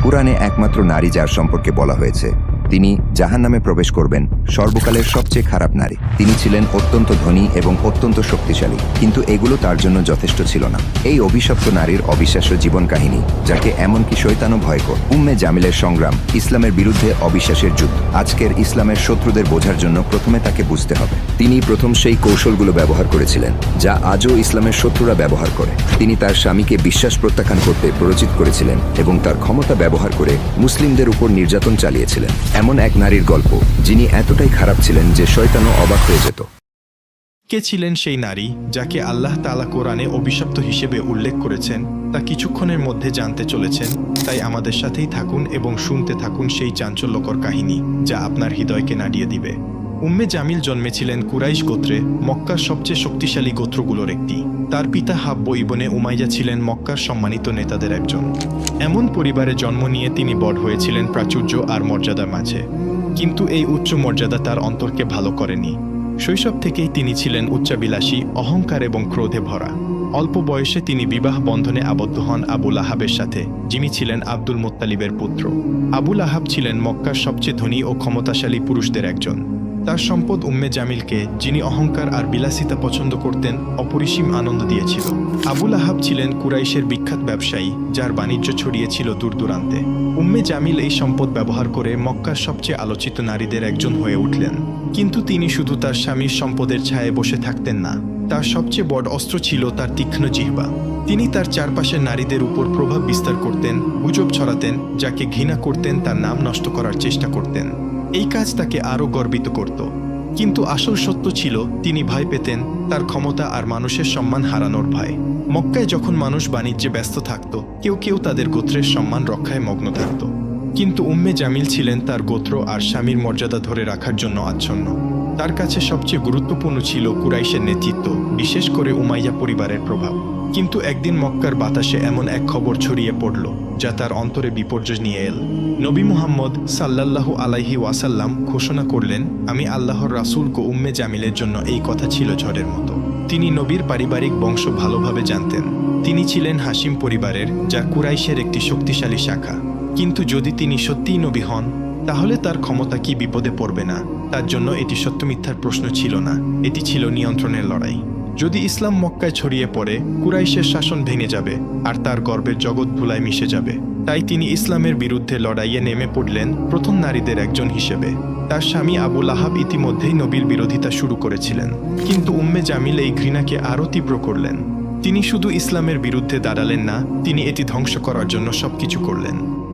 কুরআনে একমাত্র নারী যার সম্পর্কে বলা হয়েছে তিনি জাহান্নামে প্রবেশ করবেন, সর্বকালের সবচেয়ে খারাপ নারী। তিনি ছিলেন অত্যন্ত ধনী এবং অত্যন্ত শক্তিশালী, কিন্তু এগুলো তার জন্য যথেষ্ট ছিল না। এই অভিশপ্ত নারীর অবিশ্বাস্য জীবন কাহিনী, যাকে এমনকি শয়তানও ভয় করে। উম্মে জামিলের সংগ্রাম, ইসলামের বিরুদ্ধে অবিশ্বাসের যুদ্ধ। আজকের ইসলামের শত্রুদের বোঝার জন্য প্রথমে তাকে বুঝতে হবে। তিনি প্রথম সেই কৌশলগুলো ব্যবহার করেছিলেন যা আজও ইসলামের শত্রুরা ব্যবহার করে। তিনি তার স্বামীকে বিশ্বাস প্রত্যাখ্যান করতে প্ররোচিত করেছিলেন এবং তার ক্ষমতা ব্যবহার করে মুসলিমদের উপর নির্যাতন চালিয়েছিলেন। এমন এক নারীর গল্প যিনি এতটাই খারাপ ছিলেন যে শয়তানও অবাক হয়ে যেত। কে ছিলেন সেই নারী যাকে আল্লাহ তাআলা কোরআনে অভিশপ্ত হিসেবে উল্লেখ করেছেন তা কিছুক্ষণের মধ্যে জানতে চলেছেন। তাই আমাদের সাথেই থাকুন এবং শুনতে থাকুন সেই চাঞ্চল্যকর কাহিনী যা আপনার হৃদয়কে নাড়িয়ে দিবে। উম্মে জামিল জন্মেছিলেন কুরাইশ গোত্রে, মক্কার সবচেয়ে শক্তিশালী গোত্রগুলোর একটি। তার পিতা হাব্ব ইবনে উমাইয়া ছিলেন মক্কার সম্মানিত নেতাদের একজন। এমন পরিবারে জন্ম নিয়ে তিনি বড় হয়েছিলেন প্রাচুর্য আর মর্যাদার মাঝে। কিন্তু এই উচ্চ মর্যাদা তার অন্তরকে ভালো করেনি। শৈশব থেকেই তিনি ছিলেন উচ্চাবিলাসী, অহংকার এবং ক্রোধে ভরা। অল্প বয়সে তিনি বিবাহ বন্ধনে আবদ্ধ হন আবু লাহাবের সাথে, যিনি ছিলেন আব্দুল মুত্তালিবের পুত্র। আবু লাহাব ছিলেন মক্কার সবচেয়ে ধনী ও ক্ষমতাশালী পুরুষদের একজন। তার সম্পদ উম্মে জামিলকে, যিনি অহংকার আর বিলাসিতা পছন্দ করতেন, অপরিসীম আনন্দ দিয়েছিল। আবু লাহাব ছিলেন কুরাইশের বিখ্যাত ব্যবসায়ী, যার বাণিজ্য ছড়িয়েছিল দূর দূরান্তে। উম্মে জামিল এই সম্পদ ব্যবহার করে মক্কার সবচেয়ে আলোচিত নারীদের একজন হয়ে উঠলেন। কিন্তু তিনি শুধু তার স্বামীর সম্পদের ছায়ে বসে থাকতেন না। তার সবচেয়ে বড় অস্ত্র ছিল তার তীক্ষ্ণ জিহ্বা। তিনি তার চারপাশের নারীদের উপর প্রভাব বিস্তার করতেন, গুজব ছড়াতেন, যাকে ঘৃণা করতেন তার নাম নষ্ট করার চেষ্টা করতেন। এই কাজ তাকে আরও গর্বিত করত। কিন্তু আসল সত্য ছিল, তিনি ভয় পেতেন, তার ক্ষমতা আর মানুষের সম্মান হারানোর ভয়। মক্কায় যখন মানুষ বাণিজ্যে ব্যস্ত থাকত, কেউ কেউ তাদের গোত্রের সম্মান রক্ষায় মগ্ন থাকত। কিন্তু উম্মে জামিল ছিলেন তার গোত্র আর স্বামীর মর্যাদা ধরে রাখার জন্য আচ্ছন্ন। তার কাছে সবচেয়ে গুরুত্বপূর্ণ ছিল কুরাইশের নেতৃত্ব, বিশেষ করে উমাইয়া পরিবারের প্রভাব। কিন্তু একদিন মক্কার বাতাসে এমন এক খবর ছড়িয়ে পড়ল যা তার অন্তরে বিপর্যয় নিয়ে এল। নবী মুহাম্মদ সাল্লাল্লাহু আলাইহি ওয়াসাল্লাম ঘোষণা করলেন, আমি আল্লাহর রাসূল। উম্মে জামিলের জন্য এই কথা ছিল ঝড়ের মতো। তিনি নবীর পারিবারিক বংশ ভালোভাবে জানতেন। তিনি ছিলেন হাশিম পরিবারের, যা কুরাইশের একটি শক্তিশালী শাখা। কিন্তু যদি তিনি সত্যিই নবী হন, তাহলে তার ক্ষমতা কি বিপদে পড়বে না? তার জন্য এটি সত্য মিথ্যার প্রশ্ন ছিল না, এটি ছিল নিয়ন্ত্রণের লড়াই। যদি ইসলাম মক্কায় ছড়িয়ে পড়ে, কুরাইশের শাসন ভেঙে যাবে আর তার গর্বের জগৎ ধুলায় মিশে যাবে। তাই তিনি ইসলামের বিরুদ্ধে লড়াইয়ে নেমে পড়লেন, প্রথম নারীদের একজন হিসেবে। তার স্বামী আবু লাহাব ইতিমধ্যেই নবীর বিরোধিতা শুরু করেছিলেন, কিন্তু উম্মে জামিল এই ঘৃণাকে আরও তীব্র করলেন। তিনি শুধু ইসলামের বিরুদ্ধে দাঁড়ালেন না, তিনি এটি ধ্বংস করার জন্য সবকিছু করলেন।